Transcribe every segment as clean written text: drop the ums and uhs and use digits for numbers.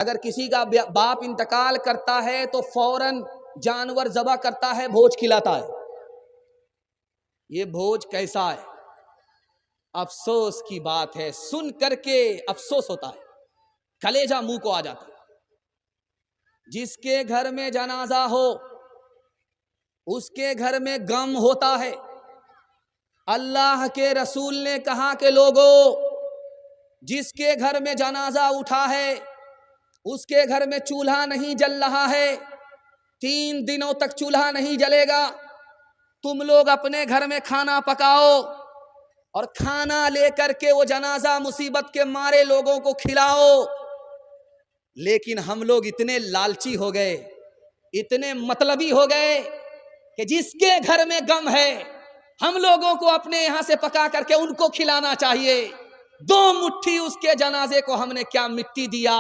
اگر کسی کا باپ انتقال کرتا ہے تو فوراً جانور ذبح کرتا ہے، بھوج کھلاتا ہے۔ یہ بھوج کیسا ہے؟ افسوس کی بات ہے، سن کر کے افسوس ہوتا ہے، کلیجہ منہ کو آ جاتا ہے۔ جس کے گھر میں جنازہ ہو اس کے گھر میں غم ہوتا ہے۔ اللہ کے رسول نے کہا کہ لوگوں، جس کے گھر میں جنازہ اٹھا ہے اس کے گھر میں چولہا نہیں جل رہا ہے، 3 دنوں تک چولہا نہیں جلے گا، تم لوگ اپنے گھر میں کھانا پکاؤ اور کھانا لے کر کے وہ جنازہ مصیبت کے مارے لوگوں کو کھلاؤ۔ لیکن ہم لوگ اتنے لالچی ہو گئے، اتنے مطلبی ہو گئے کہ جس کے گھر میں غم ہے ہم لوگوں کو اپنے یہاں سے پکا کر کے ان کو کھلانا چاہیے۔ 2 مٹھی اس کے جنازے کو ہم نے کیا مٹی دیا،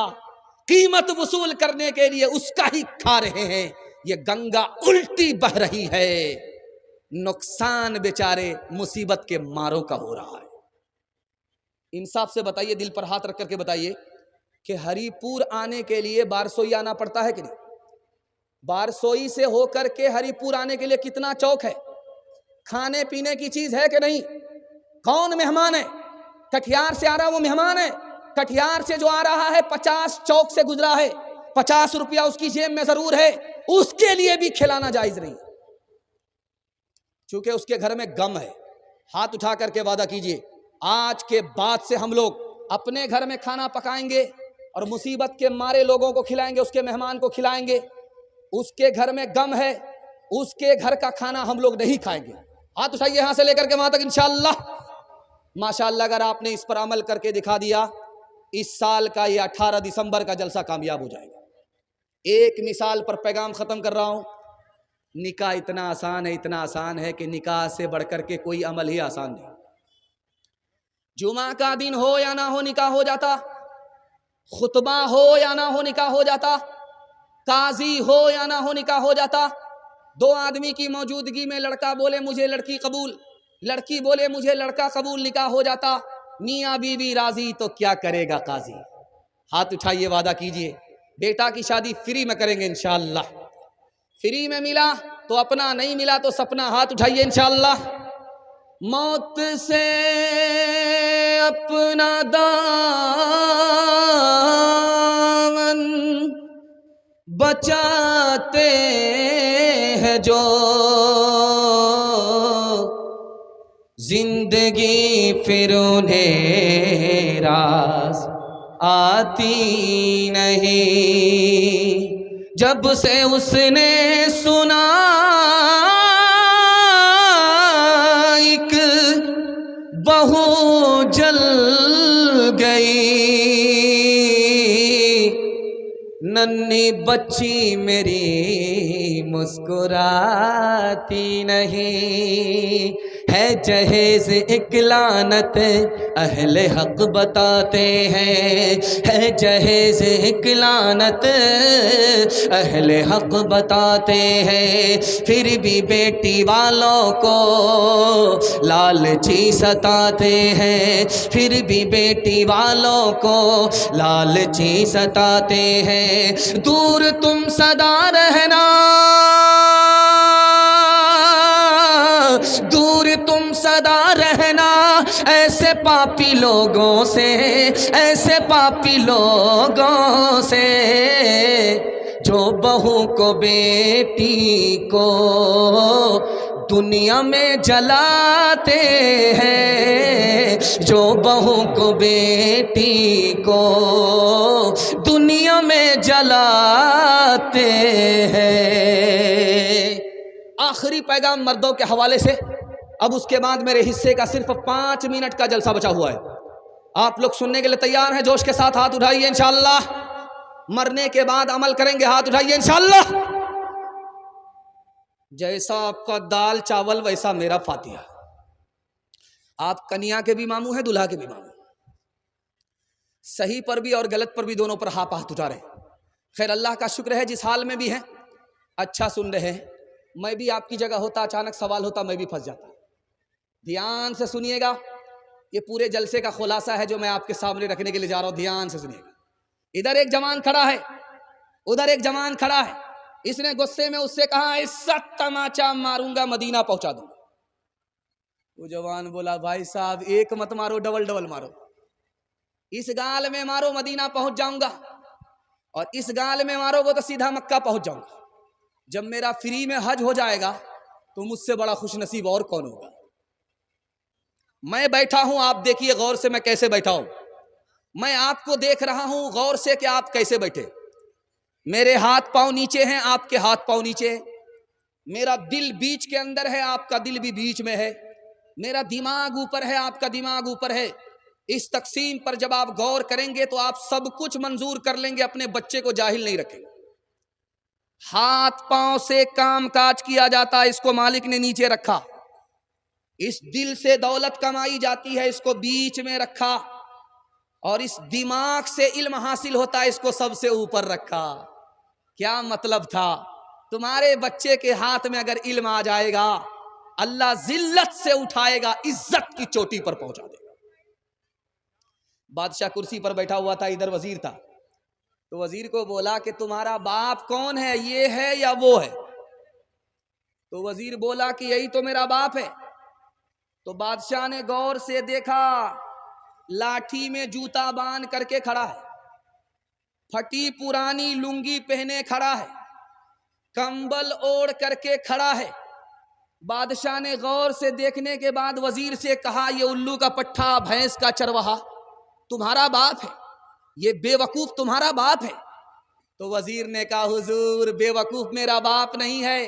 قیمت وصول کرنے کے لیے اس کا ہی کھا رہے ہیں۔ یہ گنگا الٹی بہ رہی ہے، نقصان بیچارے مصیبت کے ماروں کا ہو رہا ہے۔ انصاف سے بتائیے، دل پر ہاتھ رکھ کر کے بتائیے کہ ہری پور آنے کے لیے بارسوئی آنا پڑتا ہے کہ نہیں؟ بارسوئی سے ہو کر کے ہری پور آنے کے لیے کتنا چوک ہے؟ کھانے پینے کی چیز ہے کہ نہیں؟ کون مہمان ہے؟ کٹھیار سے آ رہا وہ مہمان ہے؟ کٹھیار سے جو آ رہا ہے 50 چوک سے گزرا ہے، 50 روپیہ اس کی جیب میں ضرور ہے، اس کے لیے بھی کھلانا جائز نہیں، چونکہ اس کے گھر میں غم ہے۔ ہاتھ اٹھا کر کے وعدہ کیجئے، آج کے بعد سے ہم لوگ اپنے گھر میں کھانا پکائیں گے اور مصیبت کے مارے لوگوں کو کھلائیں گے، اس کے مہمان کو کھلائیں گے۔ اس کے گھر میں غم ہے، اس کے گھر کا کھانا ہم لوگ نہیں کھائیں گے۔ ہاتھ اٹھائیے یہاں سے لے کر کے وہاں تک انشاءاللہ۔ ماشاءاللہ اگر آپ نے اس پر عمل کر کے دکھا دیا، اس سال کا یہ 18 دسمبر کا جلسہ کامیاب ہو جائے گا۔ ایک مثال پر پیغام ختم کر رہا ہوں۔ نکاح اتنا آسان ہے، اتنا آسان ہے کہ نکاح سے بڑھ کر کے کوئی عمل ہی آسان نہیں۔ جمعہ کا دن ہو یا نہ ہو نکاح ہو جاتا، خطبہ ہو یا نہ ہو نکاح ہو جاتا، قاضی ہو یا نہ ہو نکاح ہو جاتا۔ 2 آدمی کی موجودگی میں لڑکا بولے مجھے لڑکی قبول، لڑکی بولے مجھے لڑکا قبول، نکاح ہو جاتا۔ میاں بیوی راضی تو کیا کرے گا قاضی؟ ہاتھ اٹھائیے، وعدہ کیجئے بیٹا کی شادی فری میں کریں گے انشاءاللہ۔ فری میں ملا تو اپنا، نہیں ملا تو سپنا۔ ہاتھ اٹھائیے انشاءاللہ۔ موت سے اپنا دامن بچاتے ہیں جو، زندگی پھر انہیں راز آتی نہیں۔ جب سے اس نے سنا ایک بہو جل گئی، ننھی بچی میری مسکراتی نہیں۔ ہے جہیز ایک لعنت اہل حق بتاتے ہیں، ہے جہیز ایک لعنت اہل حق بتاتے ہیں۔ پھر بھی بیٹی والوں کو لالچی ستاتے ہیں، پھر بھی بیٹی والوں کو لالچی ستاتے ہیں۔ دور تم سدا رہنا، دور تم سدا رہنا ایسے پاپی لوگوں سے، ایسے پاپی لوگوں سے جو بہو کو بیٹی کو دنیا میں جلاتے ہیں، جو بہو کو بیٹی کو دنیا میں جلاتے ہیں۔ آخری پیغام مردوں کے حوالے سے، اب اس کے بعد میرے حصے کا صرف 5 منٹ کا جلسہ بچا ہوا ہے۔ آپ لوگ سننے کے لیے تیار ہیں؟ جوش کے ساتھ ہاتھ اٹھائیے انشاءاللہ۔ مرنے کے بعد عمل کریں گے، ہاتھ اٹھائیے انشاءاللہ۔ جیسا آپ کا دال چاول ویسا میرا فاتحہ۔ آپ کنیا کے بھی ماموں ہیں، دلہا کے بھی ماموں، صحیح پر بھی اور غلط پر بھی، دونوں پر ہاتھ اٹھا رہے ہیں۔ خیر اللہ کا شکر ہے جس حال میں بھی ہیں اچھا سن رہے ہیں۔ میں بھی آپ کی جگہ ہوتا، اچانک سوال ہوتا میں بھی پھنس جاتا۔ دھیان سے سنیے گا، یہ پورے جلسے کا خلاصہ ہے جو میں آپ کے سامنے رکھنے کے لیے جا رہا ہوں، دھیان سے سنیے گا۔ ادھر ایک جوان کھڑا ہے، ادھر ایک جوان کھڑا ہے، اس نے غصے میں اس سے کہا عزت تماچا ماروں گا، مدینہ پہنچا دوں گا۔ وہ جوان بولا بھائی صاحب ایک مت مارو، ڈبل ڈبل مارو، اس گال میں مارو مدینہ پہنچ جاؤں گا، اور اس گال میں مارو گے تو سیدھا مکہ پہنچ جاؤں گا۔ جب میرا فری میں حج ہو جائے گا تو مجھ سے بڑا خوش نصیب اور کون ہوگا؟ میں بیٹھا ہوں، آپ دیکھیے غور سے میں کیسے بیٹھا ہوں، میں آپ کو دیکھ رہا ہوں غور سے کہ آپ کیسے بیٹھے، میرے ہاتھ پاؤں نیچے ہیں، آپ کے ہاتھ پاؤں نیچے ہیں، میرا دل بیچ کے اندر ہے، آپ کا دل بھی بیچ میں ہے، میرا دماغ اوپر ہے، آپ کا دماغ اوپر ہے۔ اس تقسیم پر جب آپ غور کریں گے تو آپ سب کچھ منظور کر لیں گے، اپنے بچے کو جاہل نہیں رکھیں گے۔ ہاتھ پاؤں سے کام کاج کیا جاتا ہے، اس کو مالک نے نیچے رکھا۔ اس دل سے دولت کمائی جاتی ہے، اس کو بیچ میں رکھا، اور اس دماغ سے علم حاصل ہوتا ہے، اس کو سب سے اوپر رکھا۔ کیا مطلب تھا؟ تمہارے بچے کے ہاتھ میں اگر علم آ جائے گا، اللہ ذلت سے اٹھائے گا، عزت کی چوٹی پر پہنچا دے گا۔ بادشاہ کرسی پر بیٹھا ہوا تھا، ادھر وزیر تھا، تو وزیر کو بولا کہ تمہارا باپ کون ہے، یہ ہے یا وہ ہے؟ تو وزیر بولا کہ یہی تو میرا باپ ہے۔ تو بادشاہ نے غور سے دیکھا، لاٹھی میں جوتا باندھ کر کے کھڑا ہے، پھٹی پرانی لنگی پہنے کھڑا ہے، کمبل اوڑھ کر کے کھڑا ہے۔ بادشاہ نے غور سے دیکھنے کے بعد وزیر سے کہا یہ الو کا پٹھا، بھینس کا چرواہا تمہارا باپ ہے، یہ بے وقوف تمہارا باپ ہے؟ تو وزیر نے کہا حضور بے وقوف میرا باپ نہیں ہے،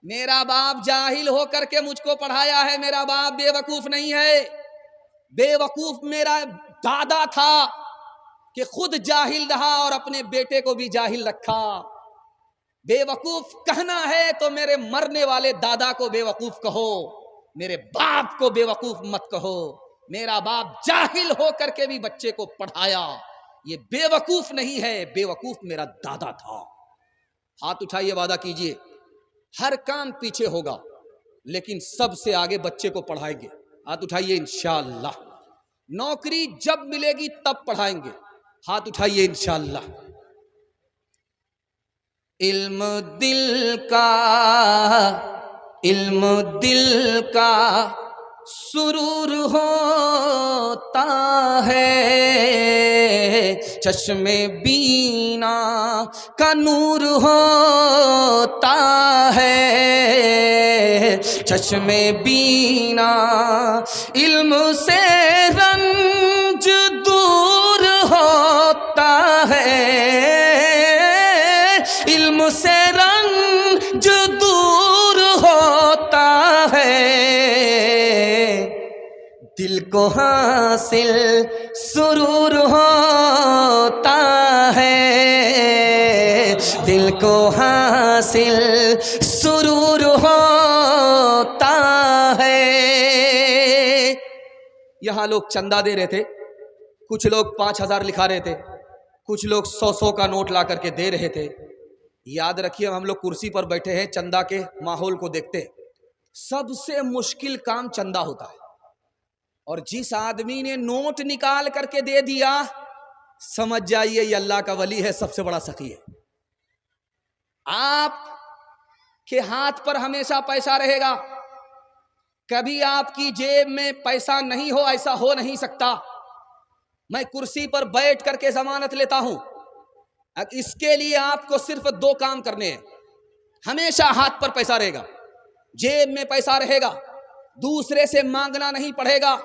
میرا باپ جاہل ہو کر کے مجھ کو پڑھایا ہے، میرا باپ بے وقوف نہیں ہے، بے وقوف میرا دادا تھا کہ خود جاہل رہا اور اپنے بیٹے کو بھی جاہل رکھا۔ بے وقوف کہنا ہے تو میرے مرنے والے دادا کو بے وقوف کہو، میرے باپ کو بے وقوف مت کہو۔ میرا باپ جاہل ہو کر کے بھی بچے کو پڑھایا، یہ بے وقوف نہیں ہے، بے وقوف میرا دادا تھا۔ ہاتھ اٹھائیے، وعدہ کیجئے ہر کام پیچھے ہوگا لیکن سب سے آگے بچے کو پڑھائیں گے۔ ہاتھ اٹھائیے انشاءاللہ۔ نوکری جب ملے گی تب پڑھائیں گے۔ ہاتھ اٹھائیے انشاءاللہ۔ علم دل کا، علم دل کا سرور ہوتا ہے، چشم بینا کا نور ہوتا ہے، چشم بینا علم سے رنج دور ہوتا ہے، علم سے رنج دور ہوتا ہے، دل کو حاصل سرور ہوتا ہے، دل کو حاصل سرور ہوتا ہے۔ یہاں لوگ چندہ دے رہے تھے، کچھ لوگ 5,000 لکھا رہے تھے، کچھ لوگ 100 کا نوٹ لا کر کے دے رہے تھے۔ یاد رکھیے ہم لوگ کرسی پر بیٹھے ہیں، چندہ کے ماحول کو دیکھتے ہیں، سب سے مشکل کام چندہ ہوتا ہے، اور جس آدمی نے نوٹ نکال کر کے دے دیا سمجھ جائیے یہ اللہ کا ولی ہے، سب سے بڑا سخی ہے۔ آپ کے ہاتھ پر ہمیشہ پیسہ رہے گا، کبھی آپ کی جیب میں پیسہ نہیں ہو، ایسا ہو نہیں سکتا۔ میں کرسی پر بیٹھ کر کے ضمانت لیتا ہوں، اس کے لیے آپ کو صرف 2 کام کرنے ہیں۔ ہمیشہ ہاتھ پر پیسہ رہے گا، جیب میں پیسہ رہے گا، دوسرے سے مانگنا نہیں پڑے گا،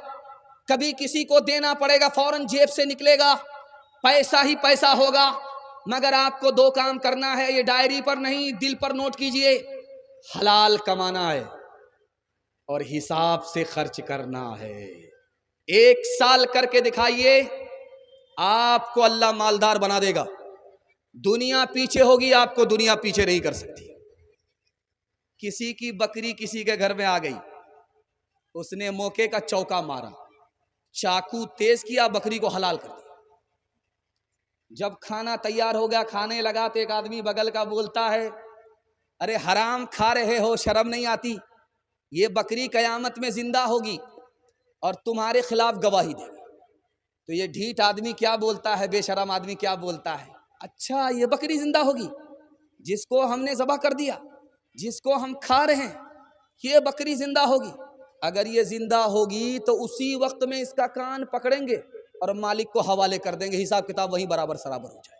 کبھی کسی کو دینا پڑے گا فوراً جیب سے نکلے گا، پیسہ ہی پیسہ ہوگا۔ مگر آپ کو 2 کام کرنا ہے، یہ ڈائری پر نہیں دل پر نوٹ کیجئے، حلال کمانا ہے اور حساب سے خرچ کرنا ہے۔ 1 سال کر کے دکھائیے، آپ کو اللہ مالدار بنا دے گا۔ دنیا پیچھے ہوگی، آپ کو دنیا پیچھے نہیں کر سکتی۔ کسی کی بکری کسی کے گھر میں آ گئی، اس نے موقع کا چوکا مارا، چاقو تیز کیا، بکری کو حلال کر دیا۔ جب کھانا تیار ہو گیا، کھانے لگا تو ایک آدمی بغل کا بولتا ہے ارے حرام کھا رہے ہو، شرم نہیں آتی؟ یہ بکری قیامت میں زندہ ہوگی اور تمہارے خلاف گواہی دے گی۔ تو تو یہ ڈھیٹ آدمی کیا بولتا ہے، بے شرم آدمی کیا بولتا ہے، اچھا یہ بکری زندہ ہوگی جس کو ہم نے ذبح کر دیا، جس کو ہم کھا رہے ہیں، یہ بکری زندہ ہوگی؟ اگر یہ زندہ ہوگی تو اسی وقت میں اس کا کان پکڑیں گے اور مالک کو حوالے کر دیں گے، حساب کتاب وہیں برابر سرابر ہو جائے۔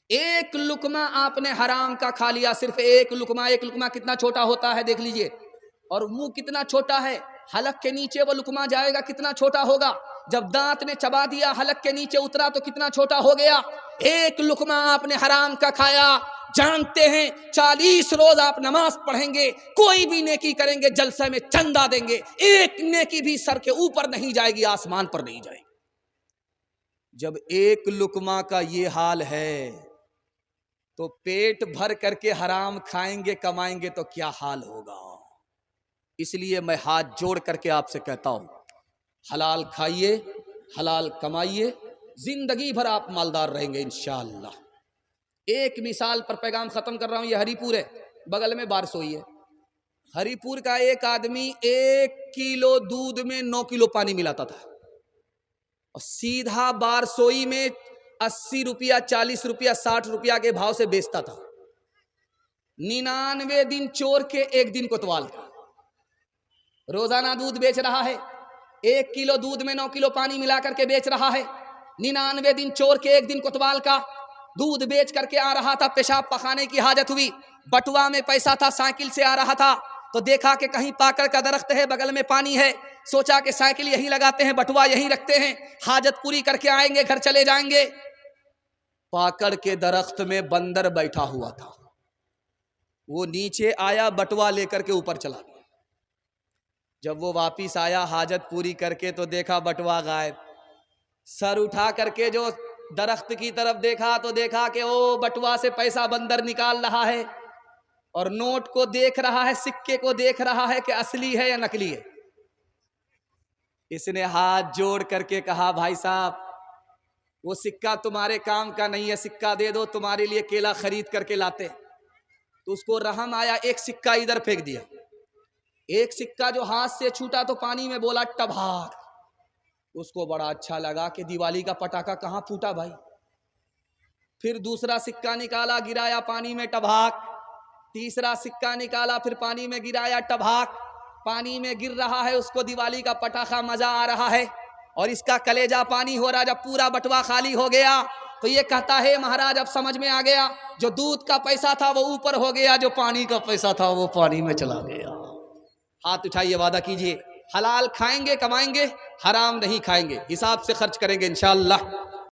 ایک لقمہ آپ نے حرام کا کھا لیا، صرف ایک لقمہ کتنا چھوٹا ہوتا ہے دیکھ لیجئے، اور منہ کتنا چھوٹا ہے، حلق کے نیچے وہ لقمہ جائے گا کتنا چھوٹا ہوگا، جب دانت نے چبا دیا حلق کے نیچے اترا تو کتنا چھوٹا ہو گیا۔ ایک لقمہ آپ نے حرام کا کھایا، جانتے ہیں 40 روز آپ نماز پڑھیں گے، کوئی بھی نیکی کریں گے جلسے میں چندہ دیں گے، ایک نیکی بھی سر کے اوپر نہیں جائے گی، آسمان پر نہیں جائے گی۔ جب ایک لقمہ کا یہ حال ہے تو پیٹ بھر کر کے حرام کھائیں گے کمائیں گے تو کیا حال ہوگا۔ اس لیے میں ہاتھ جوڑ کر کے آپ سے کہتا ہوں، حلال کھائیے، حلال کمائیے، زندگی بھر آپ مالدار رہیں گے انشاءاللہ۔ ایک مثال پر پیغام ختم کر رہا ہوں، یہ ہری پور ہے، بغل میں بارسوئی ہے۔ ہری پور کا ایک آدمی 1 کلو دودھ میں 9 کلو پانی ملاتا تھا، اور سیدھا بارسوئی میں 80 روپیہ 40 روپیہ 60 روپیہ کے بھاؤ سے بیچتا تھا۔ 99 دن چور کے 1 دن کوتوال کا روزانہ دودھ بیچ رہا ہے، 1 کلو دودھ میں 9 کلو پانی ملا کر کے بیچ رہا ہے، 99 دن چور کے 1 دن کوتوال کا دودھ بیچ کر کے آ رہا تھا، پیشاب پخانے کی حاجت ہوئی، بٹوا میں پیسہ تھا، سائیکل سے آ رہا تھا تو دیکھا کہ کہیں پاکڑ کا درخت ہے، بغل میں پانی ہے، سوچا کہ سائیکل یہیں لگاتے ہیں، بٹوا یہیں رکھتے ہیں، حاجت پوری کر کے آئیں گے، گھر چلے جائیں گے۔ پاکڑ کے درخت میں بندر بیٹھا ہوا تھا، وہ نیچے آیا، بٹوا لے کر کے اوپر چلا گیا۔ جب وہ واپس آیا حاجت پوری کر کے تو دیکھا بٹوا غائب، سر اٹھا کر کے جو درخت کی طرف دیکھا تو دیکھا کہ وہ بٹوا سے پیسہ بندر نکال رہا ہے، اور نوٹ کو دیکھ رہا ہے، سکے کو دیکھ رہا ہے کہ اصلی ہے یا نکلی ہے۔ اس نے ہاتھ جوڑ کر کے کہا، بھائی صاحب وہ سکہ تمہارے کام کا نہیں ہے، سکہ دے دو، تمہارے لیے کیلا خرید کر کے لاتے۔ تو اس کو رحم آیا، ایک سکہ ادھر پھینک دیا، ایک سکہ جو ہاتھ سے چھوٹا تو پانی میں بولا ٹبھاک۔ اس کو بڑا اچھا لگا کہ دیوالی کا پٹاخہ کہاں پھوٹا بھائی۔ پھر دوسرا سکہ نکالا، گرایا پانی میں ٹبھاک، تیسرا سکہ نکالا، پھر پانی میں گرایا ٹبھاک، پانی میں گر رہا ہے، اس کو دیوالی کا پٹاخہ مزہ آ رہا ہے، اور اس کا کلیجہ پانی ہو رہا۔ جب پورا بٹوا خالی ہو گیا تو یہ کہتا ہے مہاراج اب سمجھ میں آ گیا، جو دودھ کا پیسہ تھا وہ اوپر ہو گیا، جو پانی کا پیسہ تھا وہ پانی میں چلا گیا۔ ہاتھ اٹھائیے، وعدہ کیجئے، حلال کھائیں گے کمائیں گے، حرام نہیں کھائیں گے، حساب سے خرچ کریں گے انشاءاللہ۔